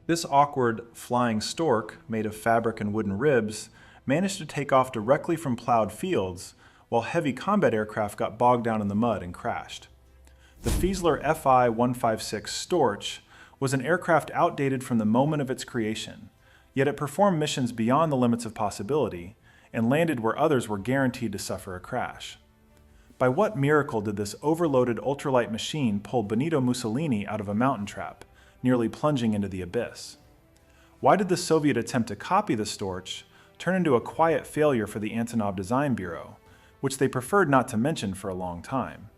This awkward flying stork, made of fabric and wooden ribs, managed to take off directly from plowed fields, while heavy combat aircraft got bogged down in the mud and crashed. The Fieseler Fi-156 Storch was an aircraft outdated from the moment of its creation, yet it performed missions beyond the limits of possibility and landed where others were guaranteed to suffer a crash. By what miracle did this overloaded ultralight machine pull Benito Mussolini out of a mountain trap, nearly plunging into the abyss? Why did the Soviet attempt to copy the Storch turn into a quiet failure for the Antonov Design Bureau, which they preferred not to mention for a long time?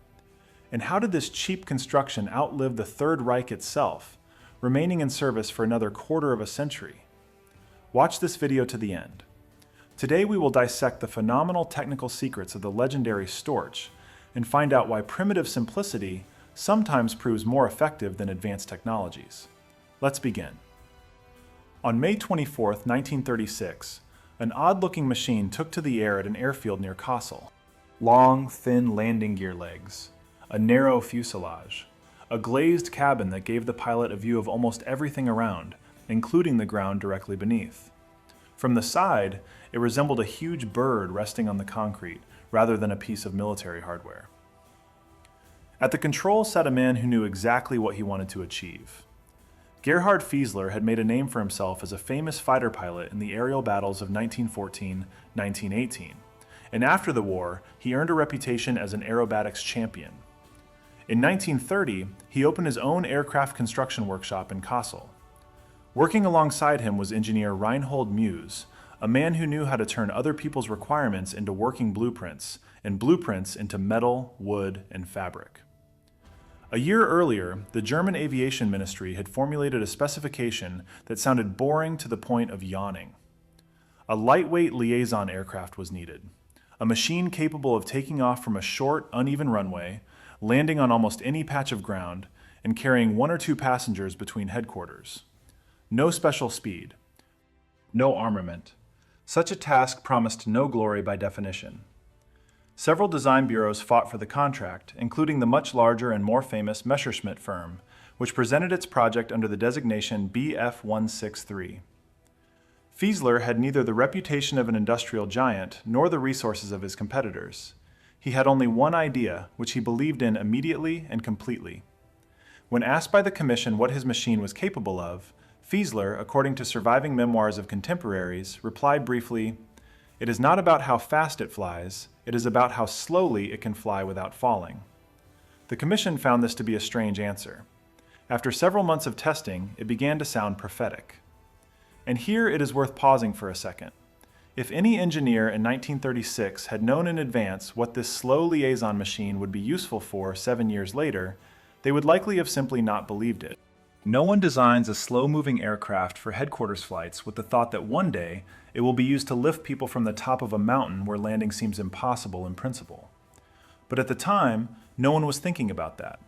And how did this cheap construction outlive the Third Reich itself, remaining in service for another quarter of a century? Watch this video to the end. Today we will dissect the phenomenal technical secrets of the legendary Storch and find out why primitive simplicity sometimes proves more effective than advanced technologies. Let's begin. On May 24, 1936, an odd-looking machine took to the air at an airfield near Kassel. Long, thin landing gear legs, a narrow fuselage, a glazed cabin that gave the pilot a view of almost everything around, including the ground directly beneath. From the side, it resembled a huge bird resting on the concrete, rather than a piece of military hardware. At the controls sat a man who knew exactly what he wanted to achieve. Gerhard Fieseler had made a name for himself as a famous fighter pilot in the aerial battles of 1914-1918, and after the war, he earned a reputation as an aerobatics champion. In 1930, he opened his own aircraft construction workshop in Kassel. Working alongside him was engineer Reinhold Muse, a man who knew how to turn other people's requirements into working blueprints, and blueprints into metal, wood, and fabric. A year earlier, the German Aviation Ministry had formulated a specification that sounded boring to the point of yawning. A lightweight liaison aircraft was needed, a machine capable of taking off from a short, uneven runway, landing on almost any patch of ground, and carrying one or two passengers between headquarters. No special speed, no armament. Such a task promised no glory by definition. Several design bureaus fought for the contract, including the much larger and more famous Messerschmitt firm, which presented its project under the designation BF-163. Fieseler had neither the reputation of an industrial giant nor the resources of his competitors. He had only one idea, which he believed in immediately and completely. When asked by the commission what his machine was capable of, Fieseler, according to surviving memoirs of contemporaries, replied briefly, "It is not about how fast it flies, it is about how slowly it can fly without falling." The commission found this to be a strange answer. After several months of testing, it began to sound prophetic. And here it is worth pausing for a second. If any engineer in 1936 had known in advance what this slow liaison machine would be useful for 7 years later, they would likely have simply not believed it. No one designs a slow-moving aircraft for headquarters flights with the thought that one day it will be used to lift people from the top of a mountain where landing seems impossible in principle. But at the time, no one was thinking about that.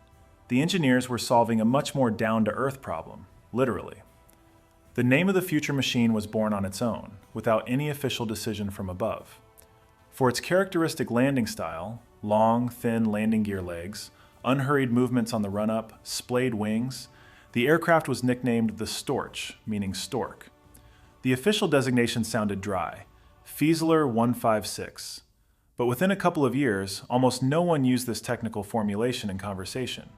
The engineers were solving a much more down-to-earth problem, literally. The name of the future machine was born on its own, without any official decision from above. For its characteristic landing style, long, thin landing gear legs, unhurried movements on the run-up, splayed wings, the aircraft was nicknamed the Storch, meaning stork. The official designation sounded dry, Fieseler 156. But within a couple of years, almost no one used this technical formulation in conversation.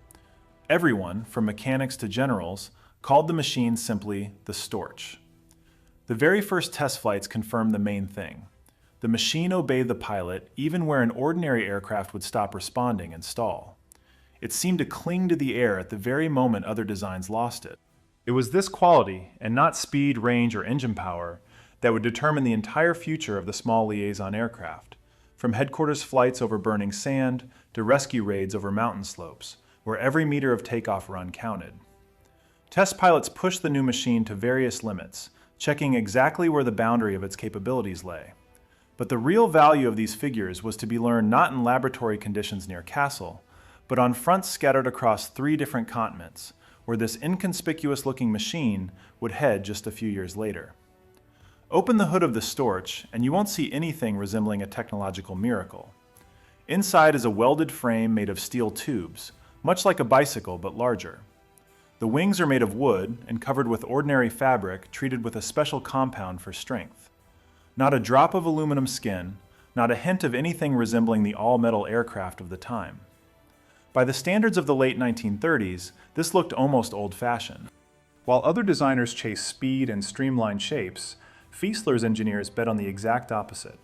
Everyone, from mechanics to generals, called the machine simply the Storch. The very first test flights confirmed the main thing. The machine obeyed the pilot even where an ordinary aircraft would stop responding and stall. It seemed to cling to the air at the very moment other designs lost it. It was this quality, and not speed, range, or engine power, that would determine the entire future of the small liaison aircraft, from headquarters flights over burning sand to rescue raids over mountain slopes, where every meter of takeoff run counted. Test pilots pushed the new machine to various limits, checking exactly where the boundary of its capabilities lay. But the real value of these figures was to be learned not in laboratory conditions near Kassel, but on fronts scattered across 3 different continents, where this inconspicuous-looking machine would head just a few years later. Open the hood of the Storch, and you won't see anything resembling a technological miracle. Inside is a welded frame made of steel tubes, much like a bicycle but larger. The wings are made of wood and covered with ordinary fabric treated with a special compound for strength. Not a drop of aluminum skin, not a hint of anything resembling the all-metal aircraft of the time. By the standards of the late 1930s, this looked almost old-fashioned. While other designers chased speed and streamlined shapes, Fieseler's engineers bet on the exact opposite.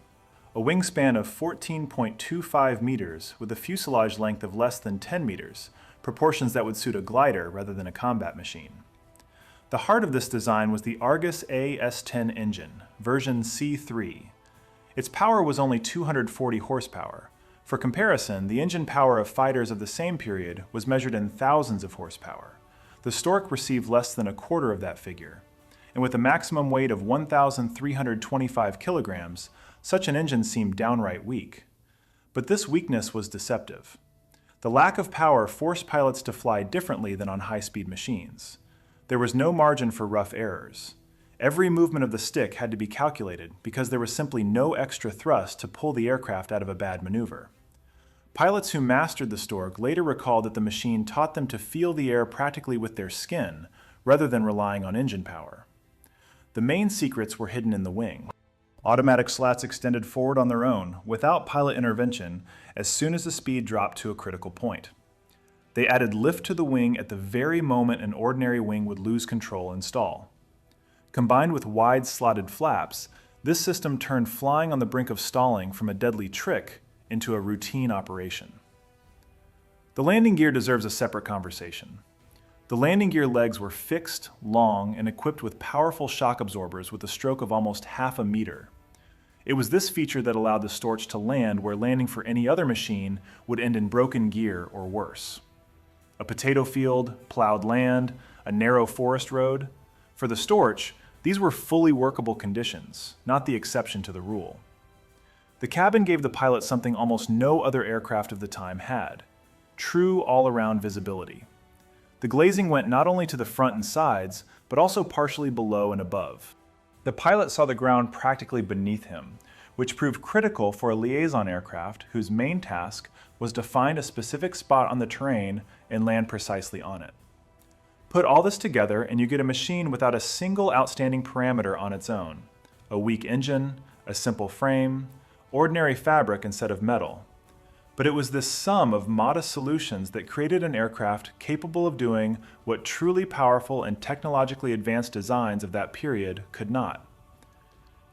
A wingspan of 14.25 meters with a fuselage length of less than 10 meters, proportions that would suit a glider rather than a combat machine. The heart of this design was the Argus AS-10 engine, version C3. Its power was only 240 horsepower. For comparison, the engine power of fighters of the same period was measured in thousands of horsepower. The Storch received less than a quarter of that figure. And with a maximum weight of 1,325 kilograms, such an engine seemed downright weak. But this weakness was deceptive. The lack of power forced pilots to fly differently than on high-speed machines. There was no margin for rough errors. Every movement of the stick had to be calculated because there was simply no extra thrust to pull the aircraft out of a bad maneuver. Pilots who mastered the Storch later recalled that the machine taught them to feel the air practically with their skin, rather than relying on engine power. The main secrets were hidden in the wing. Automatic slats extended forward on their own, without pilot intervention, as soon as the speed dropped to a critical point. They added lift to the wing at the very moment an ordinary wing would lose control and stall. Combined with wide slotted flaps, this system turned flying on the brink of stalling from a deadly trick into a routine operation. The landing gear deserves a separate conversation. The landing gear legs were fixed, long, and equipped with powerful shock absorbers with a stroke of almost half a meter. It was this feature that allowed the Storch to land where landing for any other machine would end in broken gear or worse. A potato field, plowed land, a narrow forest road. For the Storch, these were fully workable conditions, not the exception to the rule. The cabin gave the pilot something almost no other aircraft of the time had: true all-around visibility. The glazing went not only to the front and sides, but also partially below and above. The pilot saw the ground practically beneath him, which proved critical for a liaison aircraft whose main task was to find a specific spot on the terrain and land precisely on it. Put all this together and you get a machine without a single outstanding parameter on its own: a weak engine, a simple frame, ordinary fabric instead of metal. But it was this sum of modest solutions that created an aircraft capable of doing what truly powerful and technologically advanced designs of that period could not.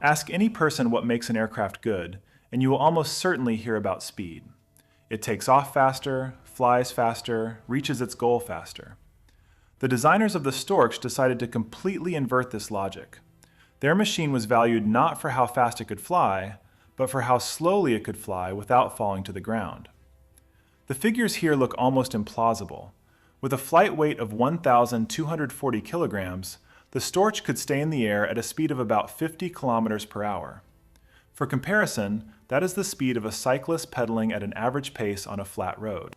Ask any person what makes an aircraft good, and you will almost certainly hear about speed. It takes off faster, flies faster, reaches its goal faster. The designers of the Storch decided to completely invert this logic. Their machine was valued not for how fast it could fly, but for how slowly it could fly without falling to the ground. The figures here look almost implausible. With a flight weight of 1,240 kilograms, the Storch could stay in the air at a speed of about 50 kilometers per hour. For comparison, that is the speed of a cyclist pedaling at an average pace on a flat road.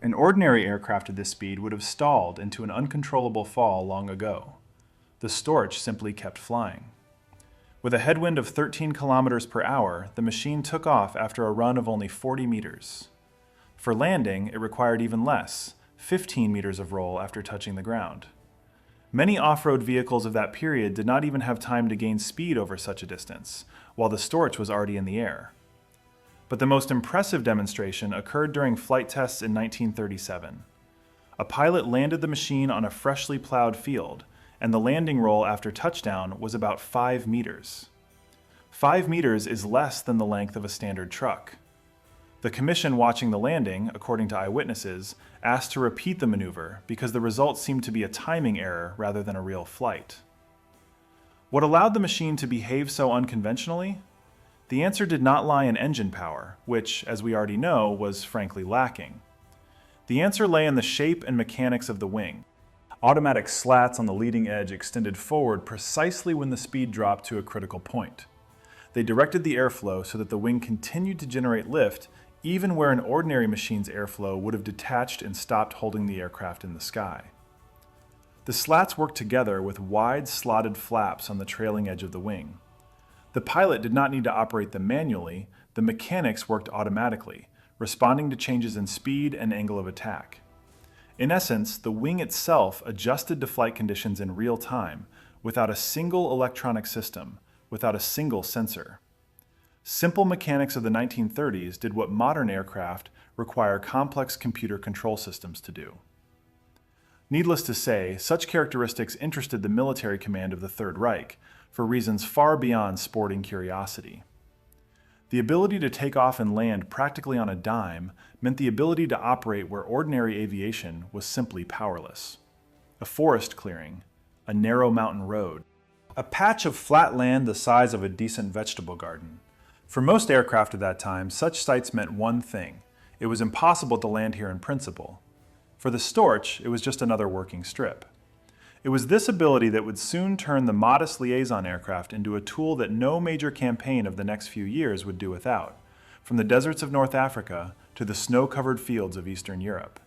An ordinary aircraft at this speed would have stalled into an uncontrollable fall long ago. The Storch simply kept flying. With a headwind of 13 kilometers per hour, the machine took off after a run of only 40 meters. For landing, it required even less, 15 meters of roll after touching the ground. Many off-road vehicles of that period did not even have time to gain speed over such a distance, while the Storch was already in the air. But the most impressive demonstration occurred during flight tests in 1937. A pilot landed the machine on a freshly plowed field, and the landing roll after touchdown was about 5 meters. 5 meters is less than the length of a standard truck. The commission watching the landing, according to eyewitnesses, asked to repeat the maneuver because the result seemed to be a timing error rather than a real flight. What allowed the machine to behave so unconventionally? The answer did not lie in engine power, which, as we already know, was frankly lacking. The answer lay in the shape and mechanics of the wing. Automatic slats on the leading edge extended forward precisely when the speed dropped to a critical point. They directed the airflow so that the wing continued to generate lift even where an ordinary machine's airflow would have detached and stopped holding the aircraft in the sky. The slats worked together with wide slotted flaps on the trailing edge of the wing. The pilot did not need to operate them manually, the mechanics worked automatically, responding to changes in speed and angle of attack. In essence, the wing itself adjusted to flight conditions in real time, without a single electronic system, without a single sensor. Simple mechanics of the 1930s did what modern aircraft require complex computer control systems to do. Needless to say, such characteristics interested the military command of the Third Reich for reasons far beyond sporting curiosity. The ability to take off and land practically on a dime meant the ability to operate where ordinary aviation was simply powerless. A forest clearing, a narrow mountain road, a patch of flat land the size of a decent vegetable garden. For most aircraft at that time, such sites meant one thing: it was impossible to land here in principle. For the Storch, it was just another working strip. It was this ability that would soon turn the modest liaison aircraft into a tool that no major campaign of the next few years would do without, from the deserts of North Africa to the snow-covered fields of Eastern Europe.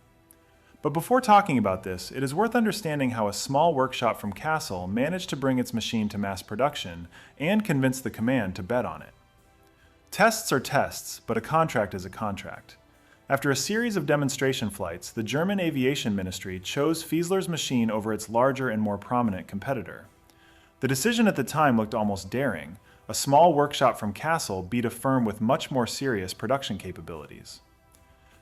But before talking about this, it is worth understanding how a small workshop from Kassel managed to bring its machine to mass production and convince the command to bet on it. Tests are tests, but a contract is a contract. After a series of demonstration flights, the German Aviation Ministry chose Fieseler's machine over its larger and more prominent competitor. The decision at the time looked almost daring. A small workshop from Kassel beat a firm with much more serious production capabilities.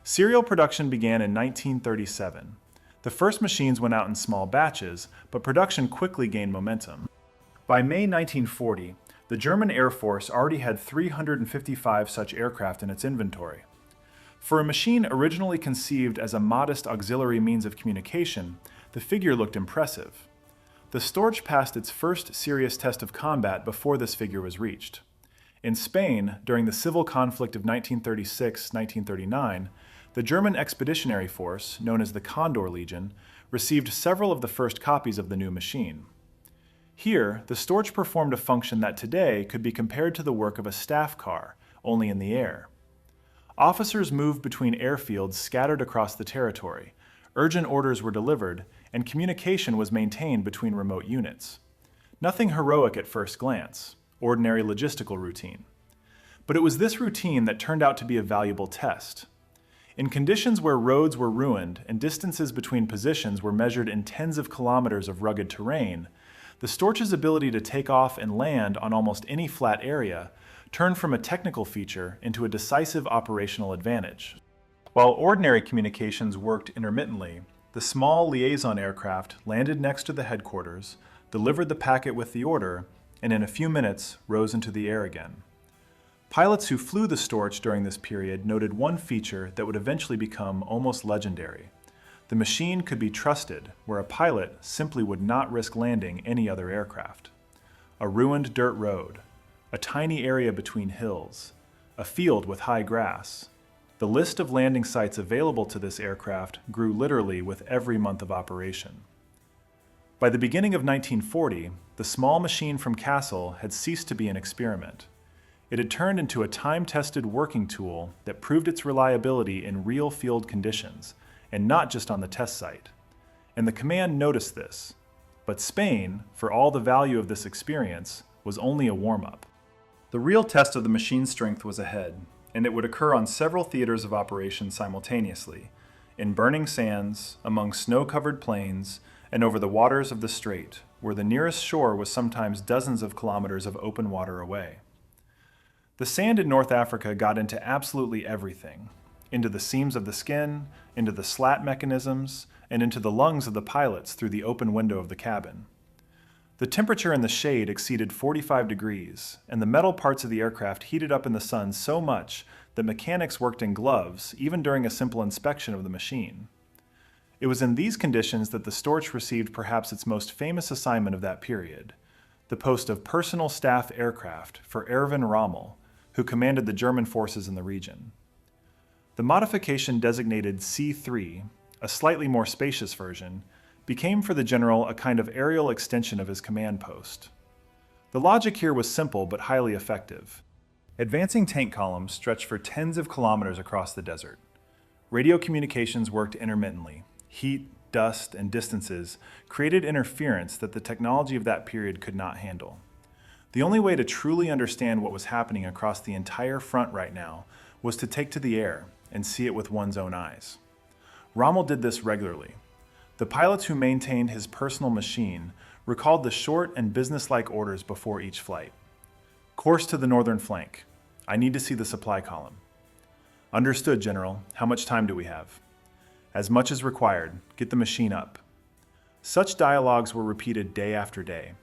Serial production began in 1937. The first machines went out in small batches, but production quickly gained momentum. By May 1940, the German Air Force already had 355 such aircraft in its inventory. For a machine originally conceived as a modest auxiliary means of communication, the figure looked impressive. The Storch passed its first serious test of combat before this figure was reached. In Spain, during the civil conflict of 1936-1939, the German Expeditionary Force, known as the Condor Legion, received several of the first copies of the new machine. Here, the Storch performed a function that today could be compared to the work of a staff car, only in the air. Officers moved between airfields scattered across the territory, urgent orders were delivered, and communication was maintained between remote units. Nothing heroic at first glance, ordinary logistical routine. But it was this routine that turned out to be a valuable test. In conditions where roads were ruined and distances between positions were measured in tens of kilometers of rugged terrain, the Storch's ability to take off and land on almost any flat area turned from a technical feature into a decisive operational advantage. While ordinary communications worked intermittently, the small liaison aircraft landed next to the headquarters, delivered the packet with the order, and in a few minutes rose into the air again. Pilots who flew the Storch during this period noted one feature that would eventually become almost legendary. The machine could be trusted, where a pilot simply would not risk landing any other aircraft. A ruined dirt road, a tiny area between hills, a field with high grass. The list of landing sites available to this aircraft grew literally with every month of operation. By the beginning of 1940, the small machine from Kassel had ceased to be an experiment. It had turned into a time-tested working tool that proved its reliability in real field conditions, and not just on the test site. And the command noticed this. But Spain, for all the value of this experience, was only a warm-up. The real test of the machine's strength was ahead, and it would occur on several theaters of operation simultaneously, in burning sands, among snow-covered plains, and over the waters of the strait, where the nearest shore was sometimes dozens of kilometers of open water away. The sand in North Africa got into absolutely everything, into the seams of the skin, into the slat mechanisms, and into the lungs of the pilots through the open window of the cabin. The temperature in the shade exceeded 45 degrees, and the metal parts of the aircraft heated up in the sun so much that mechanics worked in gloves even during a simple inspection of the machine. It was in these conditions that the Storch received perhaps its most famous assignment of that period, the post of personal staff aircraft for Erwin Rommel, who commanded the German forces in the region. The modification designated C-3, a slightly more spacious version, became for the general a kind of aerial extension of his command post. The logic here was simple but highly effective. Advancing tank columns stretched for tens of kilometers across the desert. Radio communications worked intermittently. Heat, dust, and distances created interference that the technology of that period could not handle. The only way to truly understand what was happening across the entire front right now was to take to the air and see it with one's own eyes. Rommel did this regularly. The pilots who maintained his personal machine recalled the short and businesslike orders before each flight. Course to the northern flank. I need to see the supply column. Understood, General. How much time do we have? As much as required. Get the machine up. Such dialogues were repeated day after day.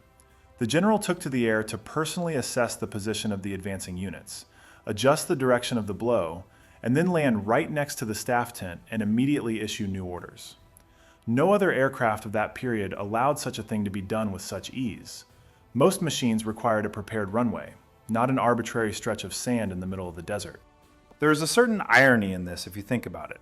The general took to the air to personally assess the position of the advancing units, adjust the direction of the blow, and then land right next to the staff tent and immediately issue new orders. No other aircraft of that period allowed such a thing to be done with such ease. Most machines required a prepared runway, not an arbitrary stretch of sand in the middle of the desert. There is a certain irony in this if you think about it.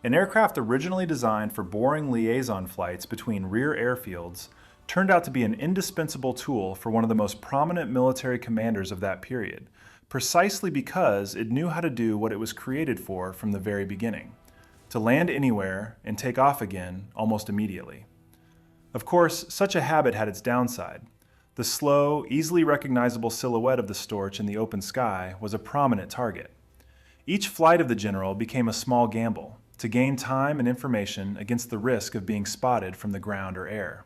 An aircraft originally designed for boring liaison flights between rear airfields turned out to be an indispensable tool for one of the most prominent military commanders of that period, precisely because it knew how to do what it was created for from the very beginning, to land anywhere and take off again almost immediately. Of course, such a habit had its downside. The slow, easily recognizable silhouette of the Storch in the open sky was a prominent target. Each flight of the general became a small gamble, to gain time and information against the risk of being spotted from the ground or air.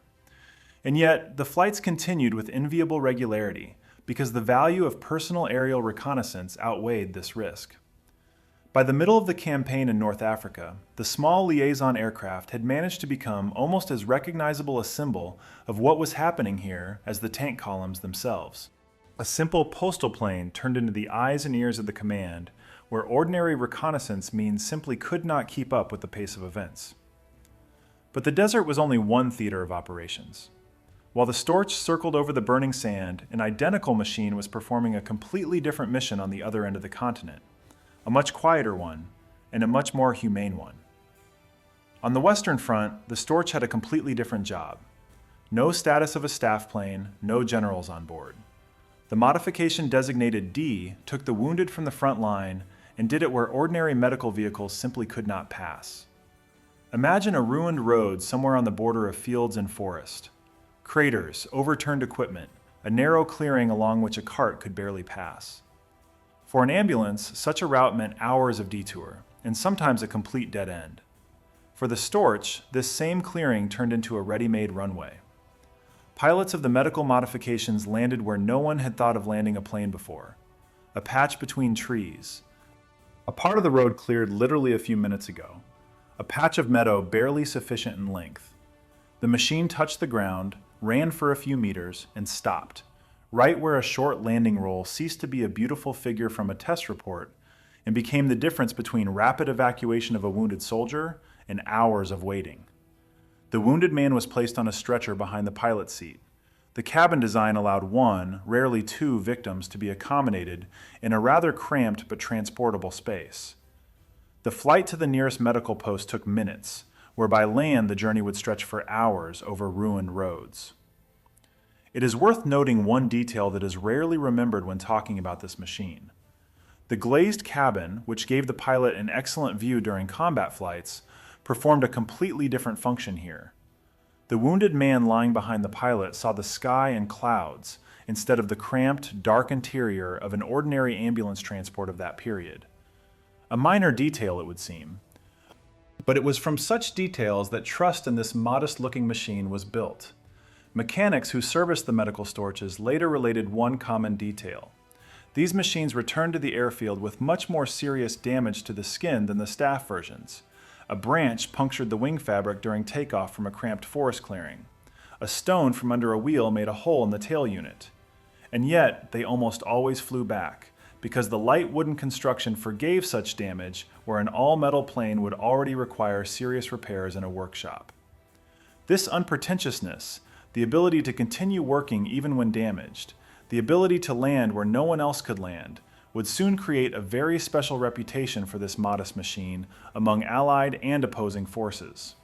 And yet, the flights continued with enviable regularity because the value of personal aerial reconnaissance outweighed this risk. By the middle of the campaign in North Africa, the small liaison aircraft had managed to become almost as recognizable a symbol of what was happening here as the tank columns themselves. A simple postal plane turned into the eyes and ears of the command, where ordinary reconnaissance means simply could not keep up with the pace of events. But the desert was only one theater of operations. While the Storch circled over the burning sand, an identical machine was performing a completely different mission on the other end of the continent, a much quieter one, and a much more humane one. On the Western Front, the Storch had a completely different job. No status of a staff plane, no generals on board. The modification designated D took the wounded from the front line and did it where ordinary medical vehicles simply could not pass. Imagine a ruined road somewhere on the border of fields and forest. Craters, overturned equipment, a narrow clearing along which a cart could barely pass. For an ambulance, such a route meant hours of detour, and sometimes a complete dead end. For the Storch, this same clearing turned into a ready-made runway. Pilots of the medical modifications landed where no one had thought of landing a plane before, a patch between trees. A part of the road cleared literally a few minutes ago, a patch of meadow barely sufficient in length. The machine touched the ground, ran for a few meters, and stopped, right where a short landing roll ceased to be a beautiful figure from a test report and became the difference between rapid evacuation of a wounded soldier and hours of waiting. The wounded man was placed on a stretcher behind the pilot's seat. The cabin design allowed one, rarely two, victims to be accommodated in a rather cramped but transportable space. The flight to the nearest medical post took minutes, where by land the journey would stretch for hours over ruined roads. It is worth noting one detail that is rarely remembered when talking about this machine. The glazed cabin, which gave the pilot an excellent view during combat flights, performed a completely different function here. The wounded man lying behind the pilot saw the sky and clouds instead of the cramped, dark interior of an ordinary ambulance transport of that period. A minor detail, it would seem. But it was from such details that trust in this modest-looking machine was built. Mechanics who serviced the medical Storches later related one common detail. These machines returned to the airfield with much more serious damage to the skin than the staff versions. A branch punctured the wing fabric during takeoff from a cramped forest clearing. A stone from under a wheel made a hole in the tail unit. And yet, they almost always flew back, because the light wooden construction forgave such damage where an all-metal plane would already require serious repairs in a workshop. This unpretentiousness, the ability to continue working even when damaged, the ability to land where no one else could land, would soon create a very special reputation for this modest machine among Allied and opposing forces.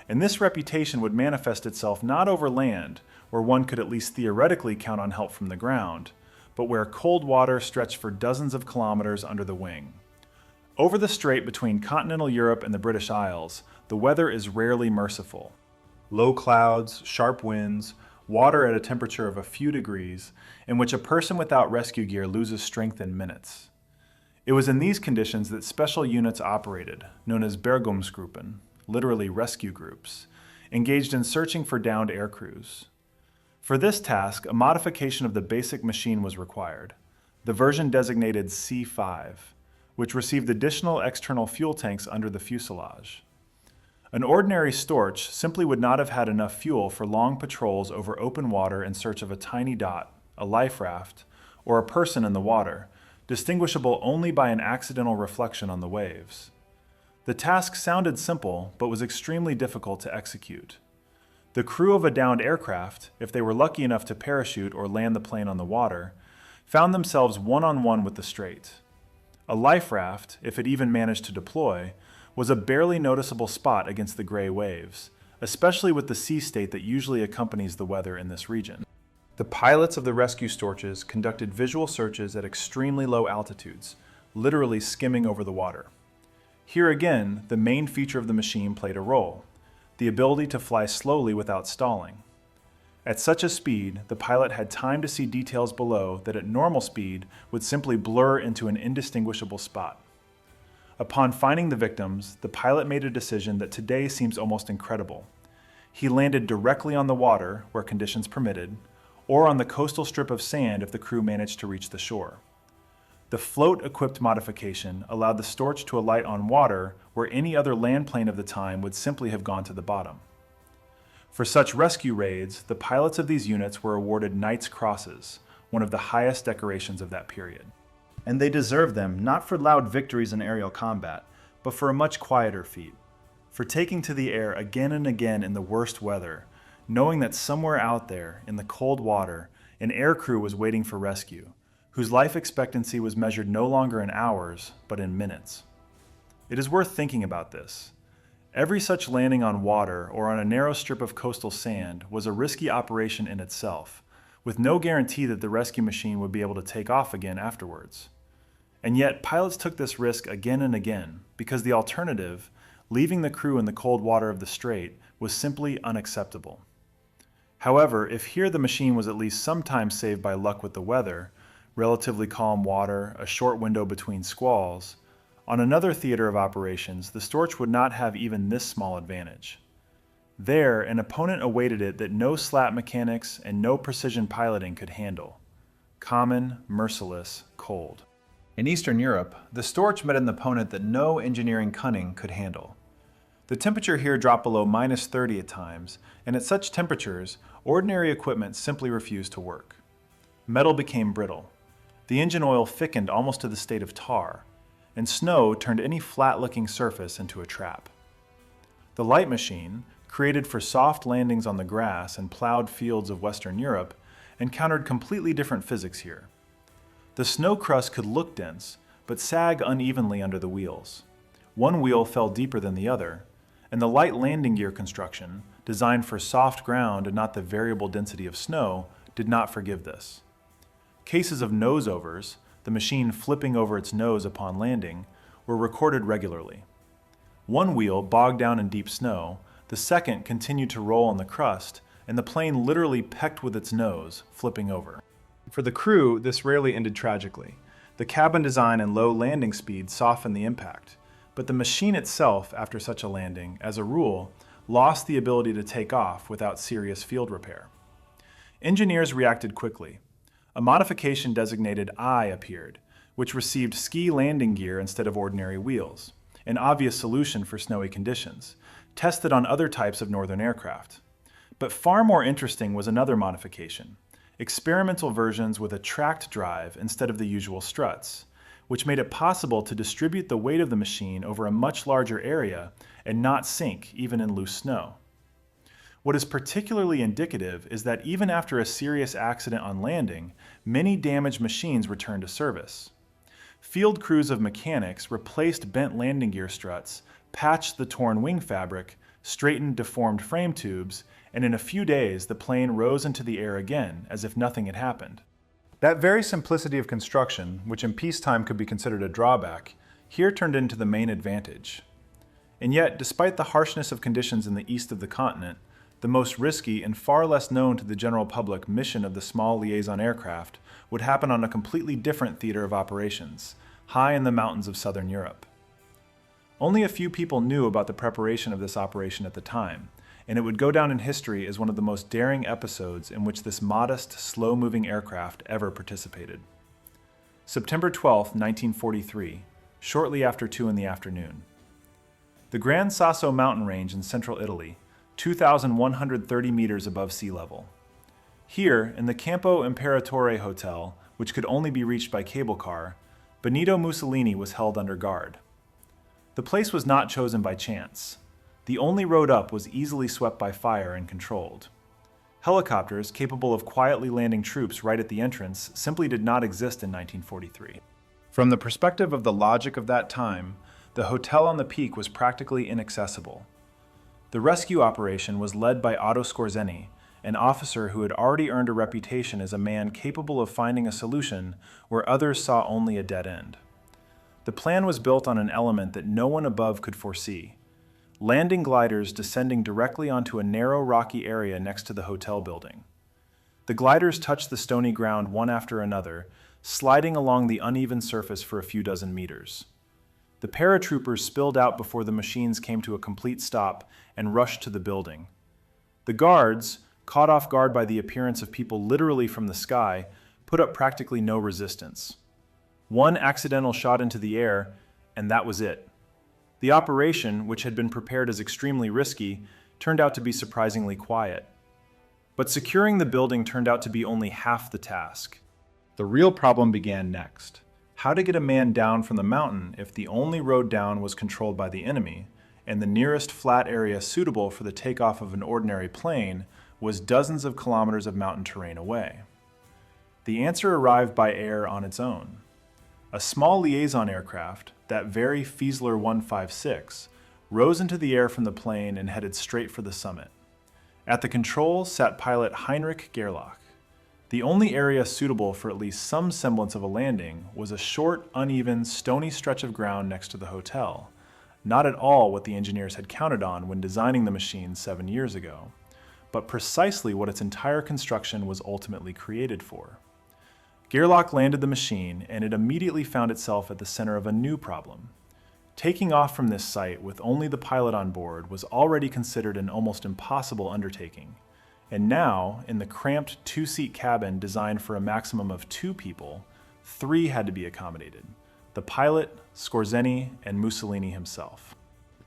And this reputation would manifest itself not over land, where one could at least theoretically count on help from the ground, but where cold water stretched for dozens of kilometers under the wing. Over the strait between continental Europe and the British Isles, the weather is rarely merciful. Low clouds, sharp winds, water at a temperature of a few degrees, in which a person without rescue gear loses strength in minutes. It was in these conditions that special units operated, known as Bergungsgruppen, literally rescue groups, engaged in searching for downed air crews. For this task, a modification of the basic machine was required, the version designated C5, which received additional external fuel tanks under the fuselage. An ordinary Storch simply would not have had enough fuel for long patrols over open water in search of a tiny dot, a life raft, or a person in the water, distinguishable only by an accidental reflection on the waves. The task sounded simple, but was extremely difficult to execute. The crew of a downed aircraft, if they were lucky enough to parachute or land the plane on the water, found themselves one-on-one with the strait. A life raft, if it even managed to deploy, was a barely noticeable spot against the gray waves, especially with the sea state that usually accompanies the weather in this region. The pilots of the rescue Storches conducted visual searches at extremely low altitudes, literally skimming over the water. Here again, the main feature of the machine played a role, the ability to fly slowly without stalling. At such a speed, the pilot had time to see details below that at normal speed would simply blur into an indistinguishable spot. Upon finding the victims, the pilot made a decision that today seems almost incredible. He landed directly on the water, where conditions permitted, or on the coastal strip of sand if the crew managed to reach the shore. The float-equipped modification allowed the Storch to alight on water where any other land plane of the time would simply have gone to the bottom. For such rescue raids, the pilots of these units were awarded Knight's Crosses, one of the highest decorations of that period. And they deserved them not for loud victories in aerial combat, but for a much quieter feat, for taking to the air again and again in the worst weather, knowing that somewhere out there, in the cold water, an air crew was waiting for rescue, whose life expectancy was measured no longer in hours, but in minutes. It is worth thinking about this. Every such landing on water or on a narrow strip of coastal sand was a risky operation in itself, with no guarantee that the rescue machine would be able to take off again afterwards. And yet, pilots took this risk again and again, because the alternative, leaving the crew in the cold water of the strait, was simply unacceptable. However, if here the machine was at least sometimes saved by luck with the weather, relatively calm water, a short window between squalls, on another theater of operations, the Storch would not have even this small advantage. There, an opponent awaited it that no slat mechanics and no precision piloting could handle. Common, merciless, cold. In Eastern Europe, the Storch met an opponent that no engineering cunning could handle. The temperature here dropped below -30 at times, and at such temperatures, ordinary equipment simply refused to work. Metal became brittle. The engine oil thickened almost to the state of tar, and snow turned any flat-looking surface into a trap. The light machine, created for soft landings on the grass and plowed fields of Western Europe, encountered completely different physics here. The snow crust could look dense, but sag unevenly under the wheels. One wheel fell deeper than the other, and the light landing gear construction, designed for soft ground and not the variable density of snow, did not forgive this. Cases of nose-overs, the machine flipping over its nose upon landing, were recorded regularly. One wheel bogged down in deep snow, the second continued to roll on the crust, and the plane literally pecked with its nose, flipping over. For the crew, this rarely ended tragically. The cabin design and low landing speed softened the impact, but the machine itself, after such a landing, as a rule, lost the ability to take off without serious field repair. Engineers reacted quickly. A modification designated I appeared, which received ski landing gear instead of ordinary wheels, an obvious solution for snowy conditions, tested on other types of northern aircraft. But far more interesting was another modification, experimental versions with a tracked drive instead of the usual struts, which made it possible to distribute the weight of the machine over a much larger area and not sink even in loose snow. What is particularly indicative is that even after a serious accident on landing, many damaged machines returned to service. Field crews of mechanics replaced bent landing gear struts, patched the torn wing fabric, straightened deformed frame tubes, and in a few days the plane rose into the air again as if nothing had happened. That very simplicity of construction, which in peacetime could be considered a drawback, here turned into the main advantage. And yet, despite the harshness of conditions in the east of the continent, the most risky and far less known to the general public mission of the small liaison aircraft would happen on a completely different theater of operations, high in the mountains of southern Europe. Only a few people knew about the preparation of this operation at the time, and it would go down in history as one of the most daring episodes in which this modest, slow-moving aircraft ever participated. September 12, 1943, shortly after 2 in the afternoon. The Gran Sasso mountain range in central Italy, 2,130 meters above sea level. Here, in the Campo Imperatore Hotel, which could only be reached by cable car, Benito Mussolini was held under guard. The place was not chosen by chance. The only road up was easily swept by fire and controlled. Helicopters capable of quietly landing troops right at the entrance simply did not exist in 1943. From the perspective of the logic of that time, the hotel on the peak was practically inaccessible. The rescue operation was led by Otto Skorzeny, an officer who had already earned a reputation as a man capable of finding a solution where others saw only a dead end. The plan was built on an element that no one above could foresee: landing gliders descending directly onto a narrow rocky area next to the hotel building. The gliders touched the stony ground one after another, sliding along the uneven surface for a few dozen meters. The paratroopers spilled out before the machines came to a complete stop and rushed to the building. The guards, caught off guard by the appearance of people literally from the sky, put up practically no resistance. One accidental shot into the air, and that was it. The operation, which had been prepared as extremely risky, turned out to be surprisingly quiet. But securing the building turned out to be only half the task. The real problem began next: how to get a man down from the mountain if the only road down was controlled by the enemy, and the nearest flat area suitable for the takeoff of an ordinary plane was dozens of kilometers of mountain terrain away. The answer arrived by air on its own. A small liaison aircraft, that very Fieseler 156, rose into the air from the plane and headed straight for the summit. At the controls sat pilot Heinrich Gerlach. The only area suitable for at least some semblance of a landing was a short, uneven, stony stretch of ground next to the hotel, not at all what the engineers had counted on when designing the machine 7 years ago, but precisely what its entire construction was ultimately created for. Gerlach landed the machine, and it immediately found itself at the center of a new problem. Taking off from this site with only the pilot on board was already considered an almost impossible undertaking. And now, in the cramped two-seat cabin designed for a maximum of 2 people, 3 had to be accommodated: the pilot, Skorzeny, and Mussolini himself.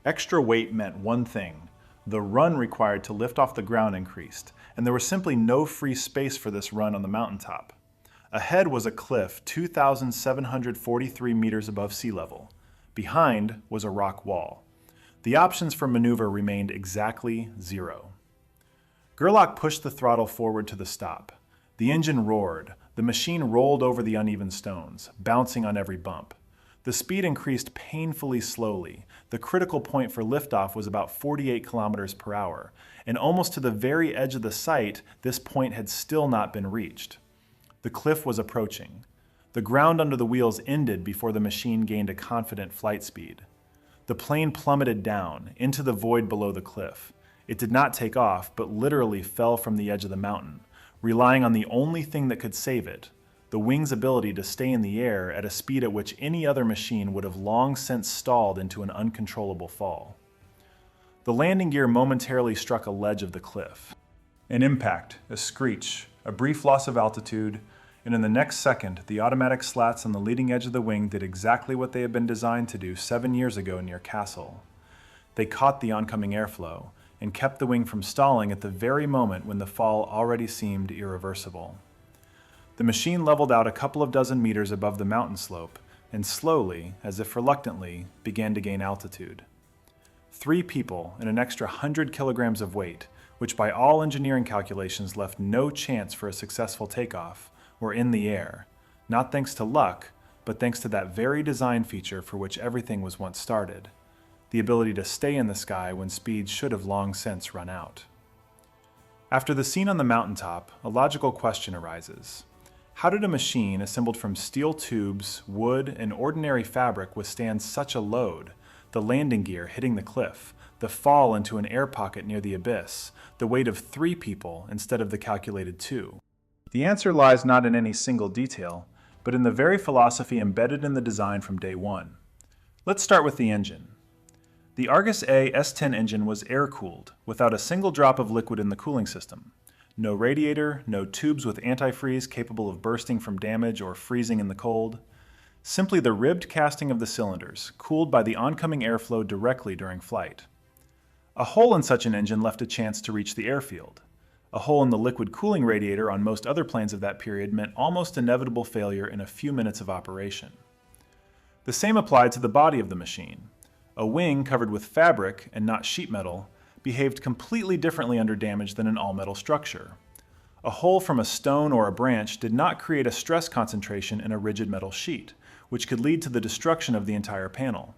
Extra weight meant one thing: the run required to lift off the ground increased, and there was simply no free space for this run on the mountaintop. Ahead was a cliff 2,743 meters above sea level. Behind was a rock wall. The options for maneuver remained exactly 0. Gerlach pushed the throttle forward to the stop. The engine roared. The machine rolled over the uneven stones, bouncing on every bump. The speed increased painfully slowly. The critical point for liftoff was about 48 kilometers per hour, and almost to the very edge of the site, this point had still not been reached. The cliff was approaching. The ground under the wheels ended before the machine gained a confident flight speed. The plane plummeted down, into the void below the cliff. It did not take off, but literally fell from the edge of the mountain, relying on the only thing that could save it: the wing's ability to stay in the air at a speed at which any other machine would have long since stalled into an uncontrollable fall. The landing gear momentarily struck a ledge of the cliff. An impact, a screech, a brief loss of altitude, and in the next second, the automatic slats on the leading edge of the wing did exactly what they had been designed to do 7 years ago near Kassel. They caught the oncoming airflow and kept the wing from stalling at the very moment when the fall already seemed irreversible. The machine leveled out a couple of dozen meters above the mountain slope and slowly, as if reluctantly, began to gain altitude. 3 people and an extra 100 kilograms of weight, which by all engineering calculations left no chance for a successful takeoff, were in the air, not thanks to luck, but thanks to that very design feature for which everything was once started: the ability to stay in the sky when speed should have long since run out. After the scene on the mountaintop, a logical question arises. How did a machine assembled from steel tubes, wood, and ordinary fabric withstand such a load: the landing gear hitting the cliff, the fall into an air pocket near the abyss, the weight of 3 people instead of the calculated 2? The answer lies not in any single detail, but in the very philosophy embedded in the design from day one. Let's start with the engine. The Argus A S-10 engine was air-cooled, without a single drop of liquid in the cooling system. No radiator, no tubes with antifreeze capable of bursting from damage or freezing in the cold. Simply the ribbed casting of the cylinders, cooled by the oncoming airflow directly during flight. A hole in such an engine left a chance to reach the airfield. A hole in the liquid cooling radiator on most other planes of that period meant almost inevitable failure in a few minutes of operation. The same applied to the body of the machine. A wing covered with fabric and not sheet metal behaved completely differently under damage than an all-metal structure. A hole from a stone or a branch did not create a stress concentration in a rigid metal sheet, which could lead to the destruction of the entire panel.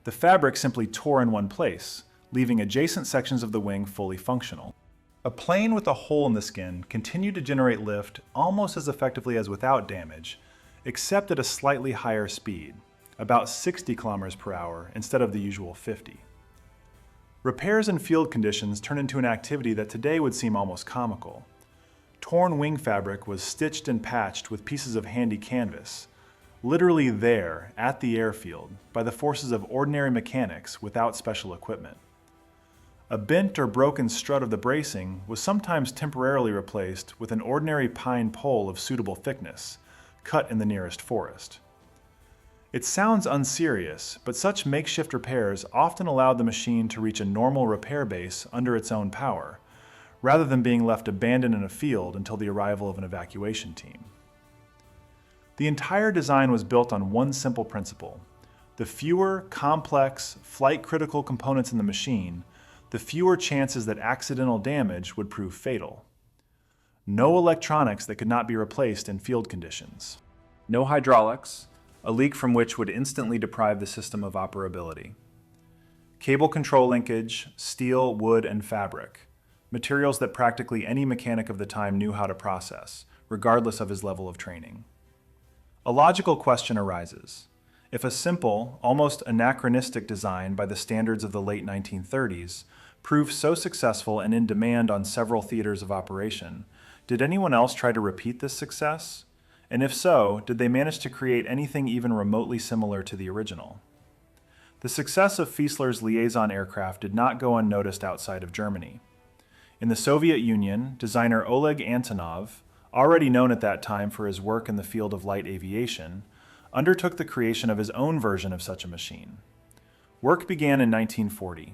The fabric simply tore in one place, leaving adjacent sections of the wing fully functional. A plane with a hole in the skin continued to generate lift almost as effectively as without damage, except at a slightly higher speed, about 60 kilometers per hour instead of the usual 50. Repairs in field conditions turned into an activity that today would seem almost comical. Torn wing fabric was stitched and patched with pieces of handy canvas, literally there, at the airfield, by the forces of ordinary mechanics without special equipment. A bent or broken strut of the bracing was sometimes temporarily replaced with an ordinary pine pole of suitable thickness, cut in the nearest forest. It sounds unserious, but such makeshift repairs often allowed the machine to reach a normal repair base under its own power, rather than being left abandoned in a field until the arrival of an evacuation team. The entire design was built on one simple principle. The fewer complex, flight-critical components in the machine, the fewer chances that accidental damage would prove fatal. No electronics that could not be replaced in field conditions. No hydraulics, a leak from which would instantly deprive the system of operability. Cable control linkage, steel, wood, and fabric, materials that practically any mechanic of the time knew how to process, regardless of his level of training. A logical question arises. If a simple, almost anachronistic design by the standards of the late 1930s proved so successful and in demand on several theaters of operation, did anyone else try to repeat this success? And if so, did they manage to create anything even remotely similar to the original? The success of Fieseler's liaison aircraft did not go unnoticed outside of Germany. In the Soviet Union, designer Oleg Antonov, already known at that time for his work in the field of light aviation, undertook the creation of his own version of such a machine. Work began in 1940.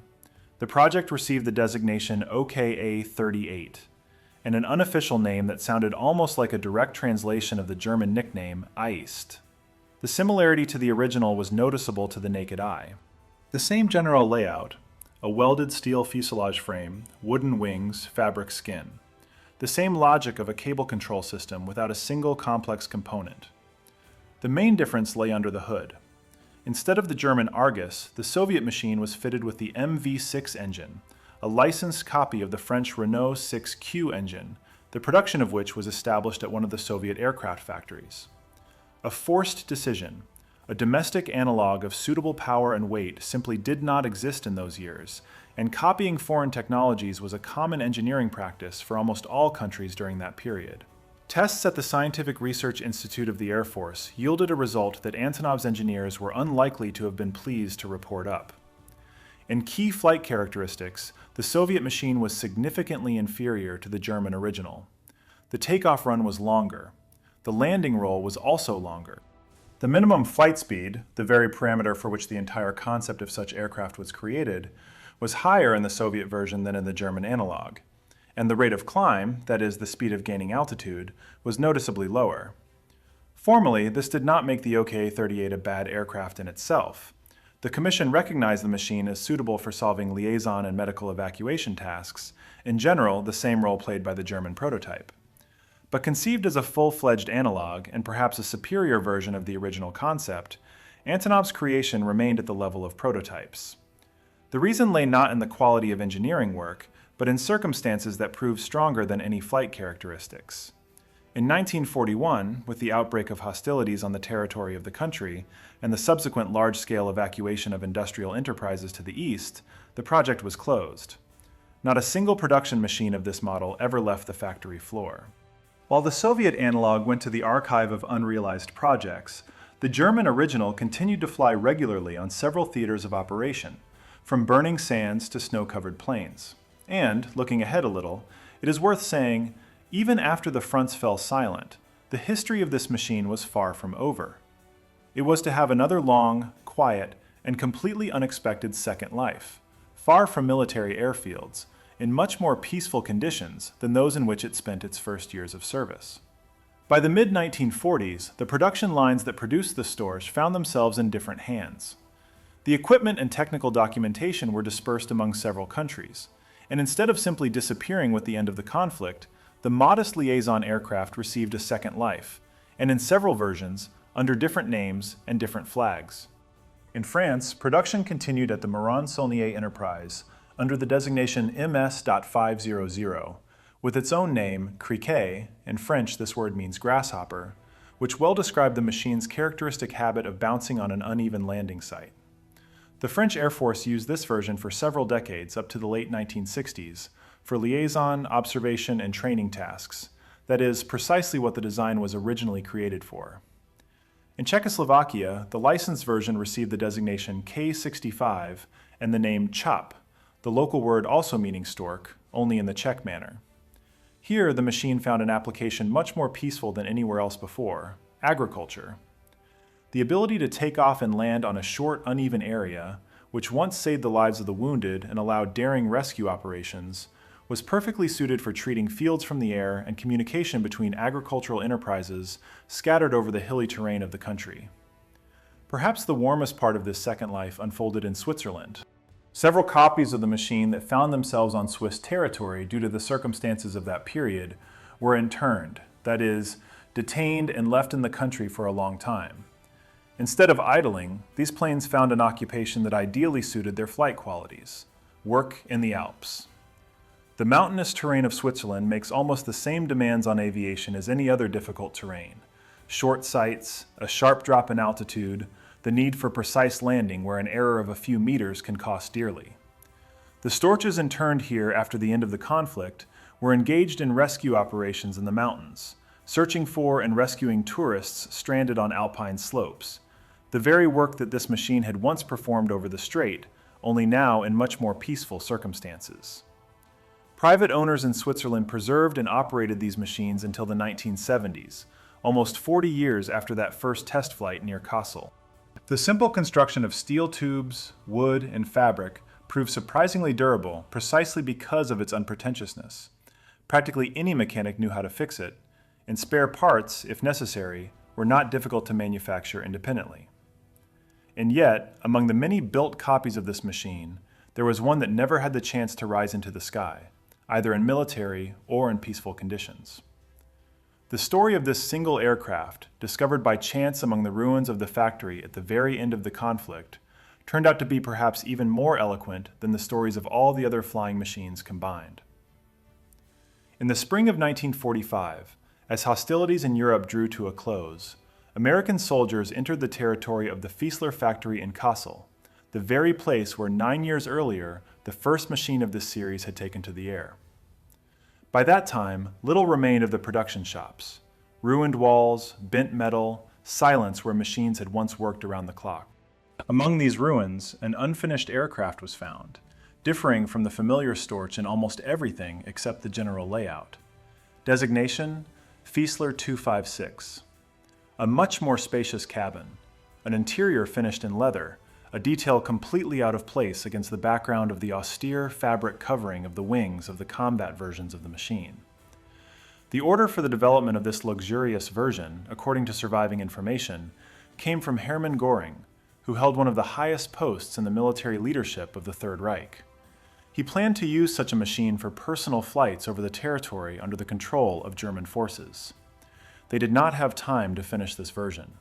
The project received the designation OKA-38, and an unofficial name that sounded almost like a direct translation of the German nickname Aist. The similarity to the original was noticeable to the naked eye. The same general layout, a welded steel fuselage frame, wooden wings, fabric skin. The same logic of a cable control system without a single complex component. The main difference lay under the hood. Instead of the German Argus, the Soviet machine was fitted with the MV6 engine, a licensed copy of the French Renault 6Q engine, the production of which was established at one of the Soviet aircraft factories. A forced decision, a domestic analog of suitable power and weight simply did not exist in those years, and copying foreign technologies was a common engineering practice for almost all countries during that period. Tests at the Scientific Research Institute of the Air Force yielded a result that Antonov's engineers were unlikely to have been pleased to report up. In key flight characteristics, the Soviet machine was significantly inferior to the German original. The takeoff run was longer. The landing roll was also longer. The minimum flight speed, the very parameter for which the entire concept of such aircraft was created, was higher in the Soviet version than in the German analog, and the rate of climb, that is, the speed of gaining altitude, was noticeably lower. Formally, this did not make the OKA-38 a bad aircraft in itself. The Commission recognized the machine as suitable for solving liaison and medical evacuation tasks, in general the same role played by the German prototype. But conceived as a full-fledged analog, and perhaps a superior version of the original concept, Antonov's creation remained at the level of prototypes. The reason lay not in the quality of engineering work, but in circumstances that proved stronger than any flight characteristics. In 1941, with the outbreak of hostilities on the territory of the country, and the subsequent large-scale evacuation of industrial enterprises to the east, the project was closed. Not a single production machine of this model ever left the factory floor. While the Soviet analog went to the archive of unrealized projects, the German original continued to fly regularly on several theaters of operation, from burning sands to snow-covered plains. And, looking ahead a little, it is worth saying, even after the fronts fell silent, the history of this machine was far from over. It was to have another long, quiet, and completely unexpected second life, far from military airfields, in much more peaceful conditions than those in which it spent its first years of service. By the mid-1940s, the production lines that produced the Storch found themselves in different hands. The equipment and technical documentation were dispersed among several countries, and instead of simply disappearing with the end of the conflict, the modest liaison aircraft received a second life, and in several versions, under different names and different flags. In France, production continued at the Moron-Saulnier Enterprise under the designation MS.500, with its own name, Criquet, in French this word means grasshopper, which well described the machine's characteristic habit of bouncing on an uneven landing site. The French Air Force used this version for several decades up to the late 1960s for liaison, observation, and training tasks, that is, precisely what the design was originally created for. In Czechoslovakia, the licensed version received the designation K65 and the name Chop, the local word also meaning stork, only in the Czech manner. Here, the machine found an application much more peaceful than anywhere else before: agriculture. The ability to take off and land on a short, uneven area, which once saved the lives of the wounded and allowed daring rescue operations, was perfectly suited for treating fields from the air and communication between agricultural enterprises scattered over the hilly terrain of the country. Perhaps the warmest part of this second life unfolded in Switzerland. Several copies of the machine that found themselves on Swiss territory due to the circumstances of that period were interned, that is, detained and left in the country for a long time. Instead of idling, these planes found an occupation that ideally suited their flight qualities: work in the Alps. The mountainous terrain of Switzerland makes almost the same demands on aviation as any other difficult terrain: short sights, a sharp drop in altitude, the need for precise landing where an error of a few meters can cost dearly. The Storches interned here after the end of the conflict were engaged in rescue operations in the mountains, searching for and rescuing tourists stranded on alpine slopes, the very work that this machine had once performed over the strait, only now in much more peaceful circumstances. Private owners in Switzerland preserved and operated these machines until the 1970s, almost 40 years after that first test flight near Kassel. The simple construction of steel tubes, wood, and fabric proved surprisingly durable precisely because of its unpretentiousness. Practically any mechanic knew how to fix it, and spare parts, if necessary, were not difficult to manufacture independently. And yet, among the many built copies of this machine, there was one that never had the chance to rise into the sky, either in military or in peaceful conditions. The story of this single aircraft, discovered by chance among the ruins of the factory at the very end of the conflict, turned out to be perhaps even more eloquent than the stories of all the other flying machines combined. In the spring of 1945, as hostilities in Europe drew to a close, American soldiers entered the territory of the Fieseler factory in Kassel, the very place where 9 years earlier the first machine of this series had taken to the air. By that time, little remained of the production shops: ruined walls, bent metal, silence where machines had once worked around the clock. Among these ruins, an unfinished aircraft was found, differing from the familiar Storch in almost everything except the general layout. Designation: Fieseler 256. A much more spacious cabin, an interior finished in leather, a detail completely out of place against the background of the austere fabric covering of the wings of the combat versions of the machine. The order for the development of this luxurious version, according to surviving information, came from Hermann Göring, who held one of the highest posts in the military leadership of the Third Reich. He planned to use such a machine for personal flights over the territory under the control of German forces. They did not have time to finish this version.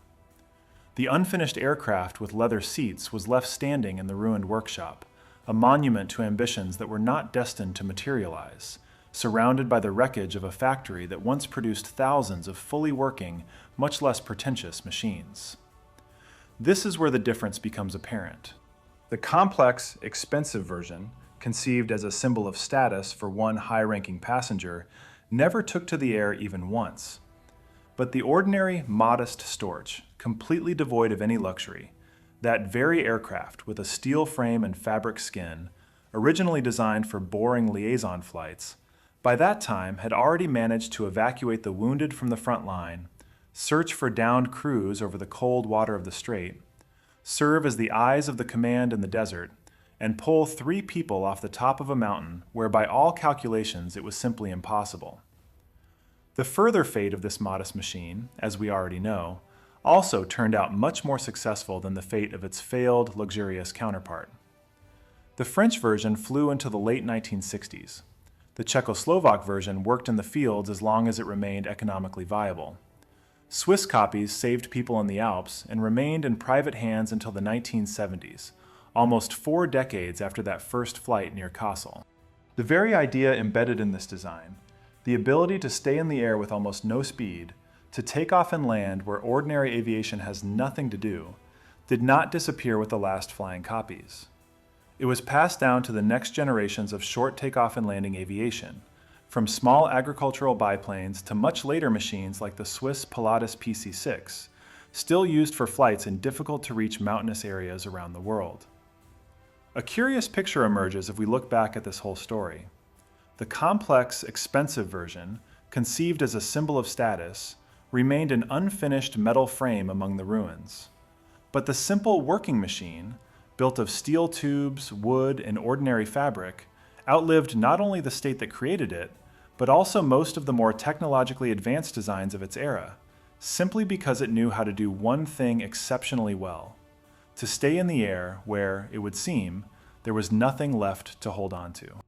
The unfinished aircraft with leather seats was left standing in the ruined workshop, a monument to ambitions that were not destined to materialize, surrounded by the wreckage of a factory that once produced thousands of fully working, much less pretentious machines. This is where the difference becomes apparent. The complex, expensive version, conceived as a symbol of status for one high-ranking passenger, never took to the air even once. But the ordinary, modest Storch, completely devoid of any luxury, That very aircraft, with a steel frame and fabric skin, originally designed for boring liaison flights, by that time had already managed to evacuate the wounded from the front line, search for downed crews over the cold water of the strait, serve as the eyes of the command in the desert, and pull 3 people off the top of a mountain where by all calculations it was simply impossible. The further fate of this modest machine, as we already know, also turned out much more successful than the fate of its failed, luxurious counterpart. The French version flew into the late 1960s. The Czechoslovak version worked in the fields as long as it remained economically viable. Swiss copies saved people in the Alps and remained in private hands until the 1970s, almost 4 decades after that first flight near Kassel. The very idea embedded in this design, the ability to stay in the air with almost no speed, to take off and land where ordinary aviation has nothing to do, did not disappear with the last flying copies. It was passed down to the next generations of short takeoff and landing aviation, from small agricultural biplanes to much later machines like the Swiss Pilatus PC-6, still used for flights in difficult-to-reach mountainous areas around the world. A curious picture emerges if we look back at this whole story. The complex, expensive version, conceived as a symbol of status, remained an unfinished metal frame among the ruins. But the simple working machine, built of steel tubes, wood, and ordinary fabric, outlived not only the state that created it, but also most of the more technologically advanced designs of its era, simply because it knew how to do one thing exceptionally well: to stay in the air where, it would seem, there was nothing left to hold on to.